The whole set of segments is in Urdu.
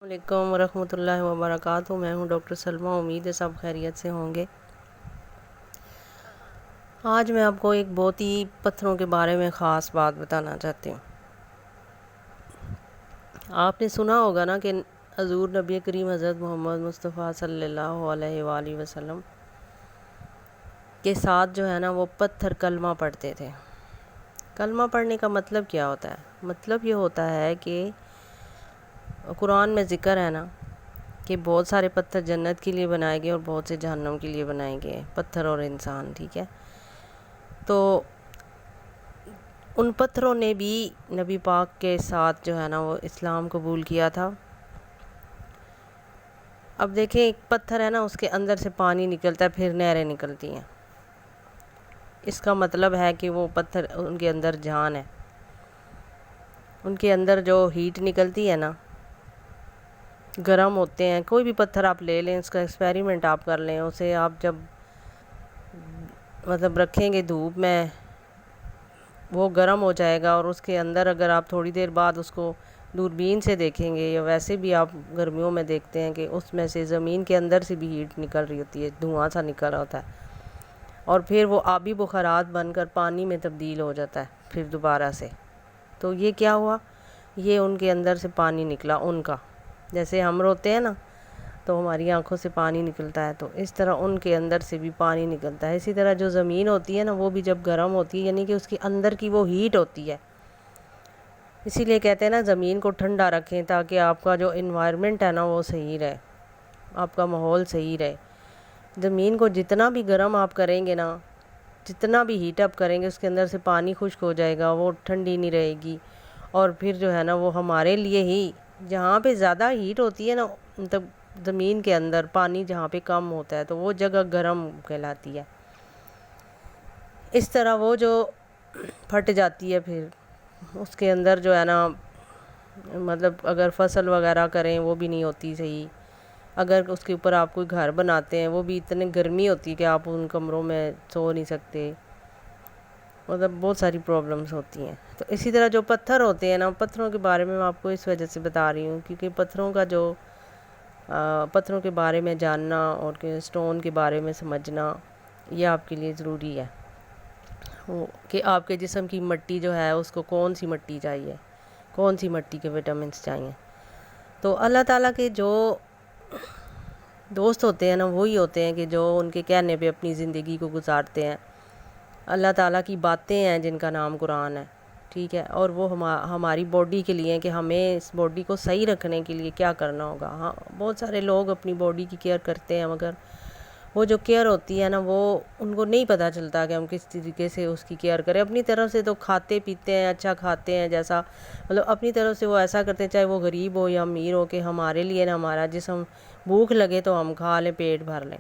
السلام علیکم ورحمۃ اللہ وبرکاتہ۔ میں ہوں ڈاکٹر سلمیٰ، امید ہے سب خیریت سے ہوں گے۔ آج میں آپ کو ایک بہت ہی پتھروں کے بارے میں خاص بات بتانا چاہتی ہوں۔ آپ نے سنا ہوگا نا کہ حضور نبی کریم حضرت محمد مصطفیٰ صلی اللہ علیہ وآلہ وسلم کے ساتھ جو ہے نا وہ پتھر کلمہ پڑھتے تھے۔ کلمہ پڑھنے کا مطلب کیا ہوتا ہے؟ مطلب یہ ہوتا ہے کہ قرآن میں ذکر ہے نا کہ بہت سارے پتھر جنت کے لیے بنائے گئے اور بہت سے جہنم کے لیے بنائے گئے، پتھر اور انسان، ٹھیک ہے؟ تو ان پتھروں نے بھی نبی پاک کے ساتھ جو ہے نا وہ اسلام قبول کیا تھا۔ اب دیکھیں، ایک پتھر ہے نا، اس کے اندر سے پانی نکلتا ہے، پھر نہریں نکلتی ہیں۔ اس کا مطلب ہے کہ وہ پتھر، ان کے اندر جان ہے، ان کے اندر جو ہیٹ نکلتی ہے نا، گرم ہوتے ہیں۔ کوئی بھی پتھر آپ لے لیں، اس کا ایکسپیریمنٹ آپ کر لیں، اسے آپ جب رکھیں گے دھوپ میں، وہ گرم ہو جائے گا، اور اس کے اندر اگر آپ تھوڑی دیر بعد اس کو دوربین سے دیکھیں گے، یا ویسے بھی آپ گرمیوں میں دیکھتے ہیں کہ اس میں سے زمین کے اندر سے بھی ہیٹ نکل رہی ہوتی ہے، دھواں سا نکل رہا ہوتا ہے، اور پھر وہ آبی بخارات بن کر پانی میں تبدیل ہو جاتا ہے پھر دوبارہ سے۔ تو یہ کیا ہوا؟ یہ ان کے اندر سے پانی نکلا ان کا، جیسے ہم روتے ہیں نا تو ہماری آنکھوں سے پانی نکلتا ہے، تو اس طرح ان کے اندر سے بھی پانی نکلتا ہے۔ اسی طرح جو زمین ہوتی ہے نا، وہ بھی جب گرم ہوتی ہے، یعنی کہ اس کے اندر کی وہ ہیٹ ہوتی ہے۔ اسی لیے کہتے ہیں نا، زمین کو ٹھنڈا رکھیں تاکہ آپ کا جو انوائرمنٹ ہے نا وہ صحیح رہے، آپ کا ماحول صحیح رہے۔ زمین کو جتنا بھی گرم آپ کریں گے نا، جتنا بھی ہیٹ اپ کریں گے، اس کے اندر سے پانی خشک ہو جائے گا، وہ ٹھنڈی نہیں رہے گی، اور پھر جو ہے نا وہ ہمارے لیے ہی، جہاں پہ زیادہ ہیٹ ہوتی ہے نا، زمین کے اندر پانی جہاں پہ کم ہوتا ہے، تو وہ جگہ گرم کہلاتی ہے۔ اس طرح وہ جو پھٹ جاتی ہے، پھر اس کے اندر جو ہے نا، اگر فصل وغیرہ کریں وہ بھی نہیں ہوتی صحیح۔ اگر اس کے اوپر آپ کوئی گھر بناتے ہیں، وہ بھی اتنی گرمی ہوتی ہے کہ آپ ان کمروں میں سو نہیں سکتے، بہت ساری پرابلمس ہوتی ہیں۔ تو اسی طرح جو پتھر ہوتے ہیں نا، پتھروں کے بارے میں آپ کو اس وجہ سے بتا رہی ہوں کیونکہ پتھروں کے بارے میں جاننا اور اسٹون کے بارے میں سمجھنا، یہ آپ کے لیے ضروری ہے کہ آپ کے جسم کی مٹی جو ہے، اس کو کون سی مٹی چاہیے، کون سی مٹی کے وٹامنس چاہیے۔ تو اللہ تعالیٰ کے جو دوست ہوتے ہیں نا، وہی ہوتے ہیں کہ جو ان کے کہنے پہ اپنی زندگی کو گزارتے ہیں۔ اللہ تعالیٰ کی باتیں ہیں جن کا نام قرآن ہے، ٹھیک ہے؟ اور وہ ہماری باڈی کے لیے، کہ ہمیں اس باڈی کو صحیح رکھنے کے لیے کیا کرنا ہوگا۔ ہاں، بہت سارے لوگ اپنی باڈی کی کیئر کرتے ہیں، مگر وہ جو کیئر ہوتی ہے نا، وہ ان کو نہیں پتہ چلتا کہ ہم کس طریقے سے اس کی کیئر کریں۔ اپنی طرف سے تو کھاتے پیتے ہیں، اچھا کھاتے ہیں، جیسا اپنی طرف سے وہ ایسا کرتے ہیں، چاہے وہ غریب ہو یا امیر ہو، کہ ہمارے لیے نا ہمارا جسم بھوک لگے تو ہم کھا لیں، پیٹ بھر لیں۔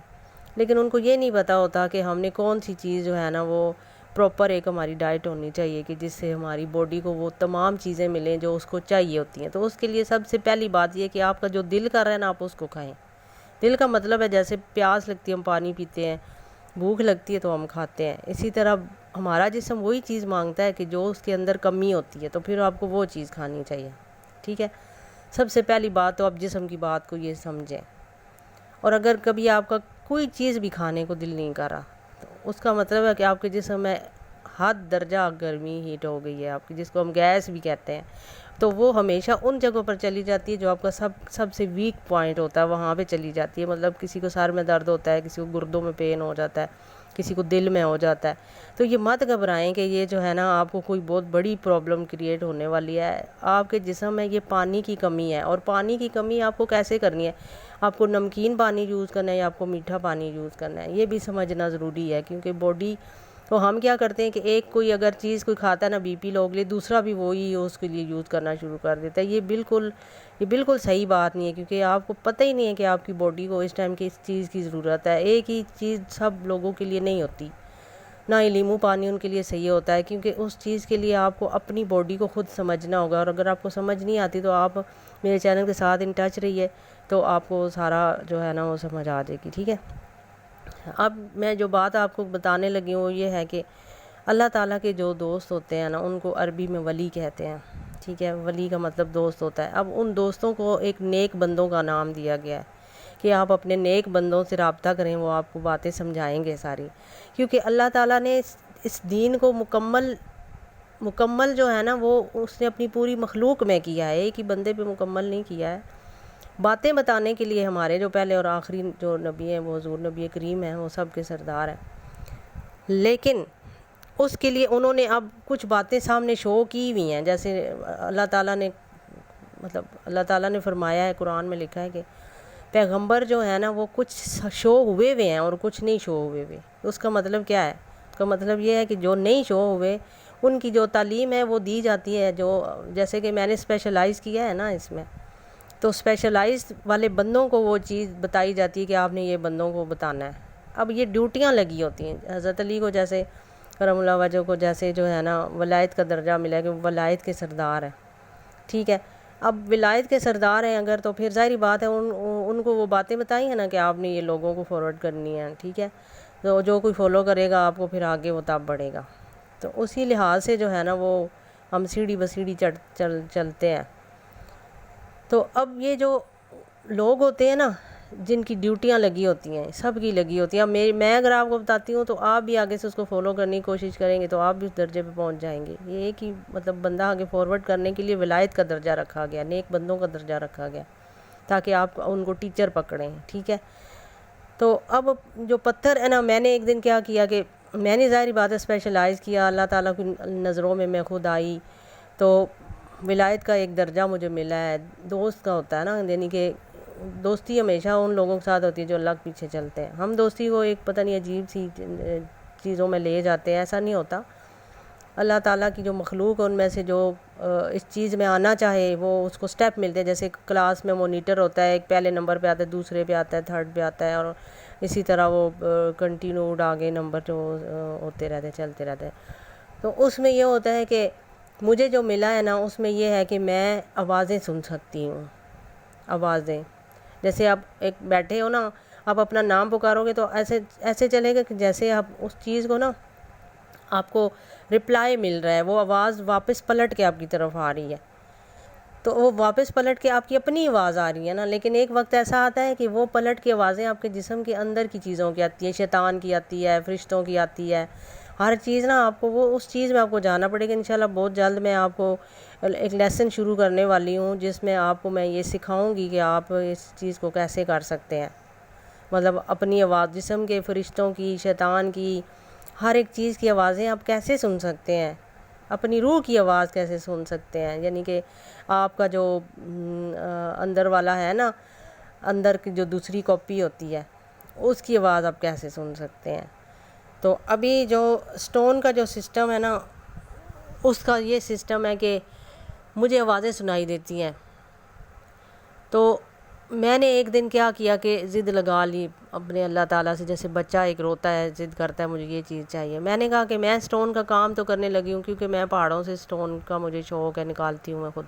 لیکن ان کو یہ نہیں پتہ ہوتا کہ ہم نے کون سی چیز جو ہے نا وہ پراپر ایک ہماری ڈائٹ ہونی چاہیے، کہ جس سے ہماری باڈی کو وہ تمام چیزیں ملیں جو اس کو چاہیے ہوتی ہیں۔ تو اس کے لیے سب سے پہلی بات یہ کہ آپ کا جو دل کر رہا ہے نا، آپ اس کو کھائیں۔ دل کا مطلب ہے جیسے پیاس لگتی ہے ہم پانی پیتے ہیں، بھوک لگتی ہے تو ہم کھاتے ہیں، اسی طرح ہمارا جسم وہی چیز مانگتا ہے کہ جو اس کے اندر کمی ہوتی ہے، تو پھر آپ کو وہ چیز کھانی چاہیے، ٹھیک ہے؟ سب سے پہلی بات تو آپ جسم کی بات کو یہ سمجھیں۔ اور اگر کبھی آپ کا کوئی چیز بھی کھانے کو دل نہیں کر رہا، تو اس کا مطلب ہے کہ آپ کے جسم میں حد درجہ گرمی ہیٹ ہو گئی ہے، آپ کی، جس کو ہم گیس بھی کہتے ہیں۔ تو وہ ہمیشہ ان جگہوں پر چلی جاتی ہے جو آپ کا سب سے ویک پوائنٹ ہوتا ہے، وہاں پہ چلی جاتی ہے۔ کسی کو سر میں درد ہوتا ہے، کسی کو گردوں میں پین ہو جاتا ہے، کسی کو دل میں ہو جاتا ہے، تو یہ مت گھبرائیں کہ یہ جو ہے نا آپ کو کوئی بہت بڑی پرابلم کریٹ ہونے والی ہے۔ آپ کے جسم میں یہ پانی کی کمی ہے، اور پانی کی کمی آپ کو کیسے کرنی ہے؟ آپ کو نمکین پانی یوز کرنا ہے یا آپ کو میٹھا پانی یوز کرنا ہے، یہ بھی سمجھنا ضروری ہے۔ کیونکہ باڈی، تو ہم کیا کرتے ہیں کہ کوئی اگر چیز کوئی کھاتا ہے نا، بی پی لوگ لے، دوسرا بھی وہی اس کے لیے یوز کرنا شروع کر دیتا ہے۔ یہ بالکل صحیح بات نہیں ہے، کیونکہ آپ کو پتہ ہی نہیں ہے کہ آپ کی باڈی کو اس ٹائم کس چیز کی ضرورت ہے۔ ایک ہی چیز سب لوگوں کے لیے نہیں ہوتی، نہ ہی لیمو پانی ان کے لیے صحیح ہوتا ہے، کیونکہ اس چیز کے لیے آپ کو اپنی باڈی کو خود سمجھنا ہوگا۔ اور اگر آپ کو سمجھ نہیں آتی تو آپ میرے چینل کے ساتھ ان ٹچ رہیے، تو آپ کو سارا جو ہے نا وہ سمجھ آ جائے گی، ٹھیک ہے؟ اب میں جو بات آپ کو بتانے لگی ہوں وہ یہ ہے کہ اللہ تعالیٰ کے جو دوست ہوتے ہیں نا، ان کو عربی میں ولی کہتے ہیں، ٹھیک ہے، ولی کا مطلب دوست ہوتا ہے۔ اب ان دوستوں کو ایک نیک بندوں کا نام دیا گیا ہے کہ آپ اپنے نیک بندوں سے رابطہ کریں، وہ آپ کو باتیں سمجھائیں گے ساری، کیونکہ اللہ تعالیٰ نے اس دین کو مکمل جو ہے نا وہ اس نے اپنی پوری مخلوق میں کیا ہے، ایک ہی بندے پہ مکمل نہیں کیا ہے۔ باتیں بتانے کے لیے ہمارے جو پہلے اور آخری جو نبی ہیں وہ حضور نبی کریم ہیں، وہ سب کے سردار ہیں، لیکن اس کے لیے انہوں نے اب کچھ باتیں سامنے شو کی ہوئی ہیں، جیسے اللہ تعالیٰ نے فرمایا ہے، قرآن میں لکھا ہے کہ پیغمبر جو ہے نا وہ کچھ شو ہوئے ہوئے ہیں اور کچھ نہیں شو ہوئے ہوئے۔ اس کا مطلب کیا ہے؟ اس کا مطلب یہ ہے کہ جو نہیں شو ہوئے ان کی جو تعلیم ہے وہ دی جاتی ہے، جو جیسے کہ میں نے اسپیشلائز کیا ہے نا اس میں، تو اسپیشلائز والے بندوں کو وہ چیز بتائی جاتی ہے کہ آپ نے یہ بندوں کو بتانا ہے۔ اب یہ ڈیوٹیاں لگی ہوتی ہیں، حضرت علی کو جیسے کرم اللہ وجہ کو جیسے جو ہے نا ولایت کا درجہ ملا ہے کہ وہ ولایت کے سردار ہیں، ٹھیک ہے۔ اب ولایت کے سردار ہیں اگر، تو پھر ظاہری بات ہے ان کو وہ باتیں بتائی ہیں نا کہ آپ نے یہ لوگوں کو فارورڈ کرنی ہے، ٹھیک ہے، تو جو کوئی فالو کرے گا آپ کو پھر آگے وہ تب بڑھے گا۔ تو اسی لحاظ سے جو ہے نا وہ ہم سیڑھی بسیڑھی چلتے ہیں۔ تو اب یہ جو لوگ ہوتے ہیں نا جن کی ڈیوٹیاں لگی ہوتی ہیں، سب کی لگی ہوتی ہیں، اب میں اگر آپ کو بتاتی ہوں تو آپ بھی آگے سے اس کو فالو کرنے کی کوشش کریں گے تو آپ بھی اس درجے پہ پہنچ جائیں گے۔ یہ ایک ہی مطلب بندہ آگے فارورڈ کرنے کے لیے ولایت کا درجہ رکھا گیا، نیک بندوں کا درجہ رکھا گیا تاکہ آپ ان کو ٹیچر پکڑیں، ٹھیک ہے۔ تو اب جو پتھر ہے نا، میں نے ایک دن کیا کیا کہ میں نے ظاہری بات ہے اسپیشلائز کیا، اللہ تعالیٰ کی نظروں میں خود آئی، تو ولایت کا ایک درجہ مجھے ملا ہے۔ دوست کا ہوتا ہے نا، یعنی کہ دوستی ہمیشہ ان لوگوں کے ساتھ ہوتی ہے جو اللہ کے پیچھے چلتے ہیں۔ ہم دوستی کو ایک پتہ نہیں عجیب سی چیزوں میں لے جاتے ہیں، ایسا نہیں ہوتا۔ اللہ تعالیٰ کی جو مخلوق ہے ان میں سے جو اس چیز میں آنا چاہے وہ اس کو سٹیپ ملتے ہیں، جیسے کلاس میں مانیٹر ہوتا ہے، ایک پہلے نمبر پہ آتا ہے، دوسرے پہ آتا ہے، تھرڈ پہ آتا ہے، اور اسی طرح وہ کنٹینیوڈ آگے نمبر جو ہوتے رہتے ہیں، چلتے رہتے ہیں۔ تو اس میں یہ ہوتا ہے کہ مجھے جو ملا ہے نا اس میں یہ ہے کہ میں آوازیں سن سکتی ہوں، آوازیں، جیسے آپ ایک بیٹھے ہو نا، آپ اپنا نام پکارو گے تو ایسے چلے گا کہ جیسے آپ اس چیز کو نا آپ کو رپلائی مل رہا ہے، وہ آواز واپس پلٹ کے آپ کی طرف آ رہی ہے، تو وہ واپس پلٹ کے آپ کی اپنی آواز آ رہی ہے نا۔ لیکن ایک وقت ایسا آتا ہے کہ وہ پلٹ کی آوازیں آپ کے جسم کے اندر کی چیزوں کی آتی ہیں، شیطان کی آتی ہے، فرشتوں کی آتی ہے، ہر چیز نا آپ کو وہ اس چیز میں آپ کو جانا پڑے گا۔ انشاءاللہ بہت جلد میں آپ کو ایک لیسن شروع کرنے والی ہوں جس میں آپ کو میں یہ سکھاؤں گی کہ آپ اس چیز کو کیسے کر سکتے ہیں، مطلب اپنی آواز، جسم کے فرشتوں کی، شیطان کی، ہر ایک چیز کی آوازیں آپ کیسے سن سکتے ہیں، اپنی روح کی آواز کیسے سن سکتے ہیں، یعنی کہ آپ کا جو اندر والا ہے نا، اندر کی جو دوسری کاپی ہوتی ہے اس کی آواز آپ کیسے سن سکتے ہیں۔ تو ابھی جو سٹون کا جو سسٹم ہے نا اس کا یہ سسٹم ہے کہ مجھے آوازیں سنائی دیتی ہیں، تو میں نے ایک دن کیا کیا کہ ضد لگا لی اپنے اللہ تعالیٰ سے، جیسے بچہ ایک روتا ہے، ضد کرتا ہے مجھے یہ چیز چاہیے۔ میں نے کہا کہ میں سٹون کا کام تو کرنے لگی ہوں کیونکہ میں پہاڑوں سے سٹون کا مجھے شوق ہے، نکالتی ہوں میں خود۔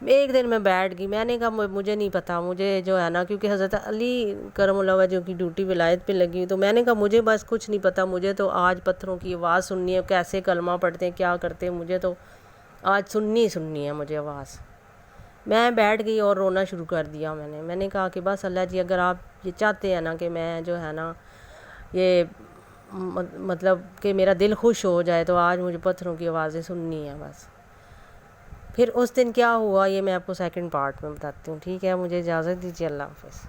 ایک دن میں بیٹھ گئی، میں نے کہا مجھے نہیں پتہ، مجھے جو ہے نا، کیونکہ حضرت علی کرم اللہ وجہ کی ڈیوٹی ولایت پہ لگی، تو میں نے کہا مجھے بس کچھ نہیں پتہ، مجھے تو آج پتھروں کی آواز سننی ہے، کیسے کلمہ پڑھتے ہیں، کیا کرتے ہیں، مجھے تو آج سننی ہے مجھے آواز۔ میں بیٹھ گئی اور رونا شروع کر دیا۔ میں نے کہا کہ بس اللہ جی، اگر آپ یہ چاہتے ہیں نا کہ میں جو ہے نا یہ مطلب کہ میرا دل خوش ہو جائے تو آج مجھے پتھروں کی آوازیں سننی ہیں بس۔ پھر اس دن کیا ہوا یہ میں آپ کو سیکنڈ پارٹ میں بتاتی ہوں، ٹھیک ہے؟ مجھے اجازت دیجیے، اللہ حافظ۔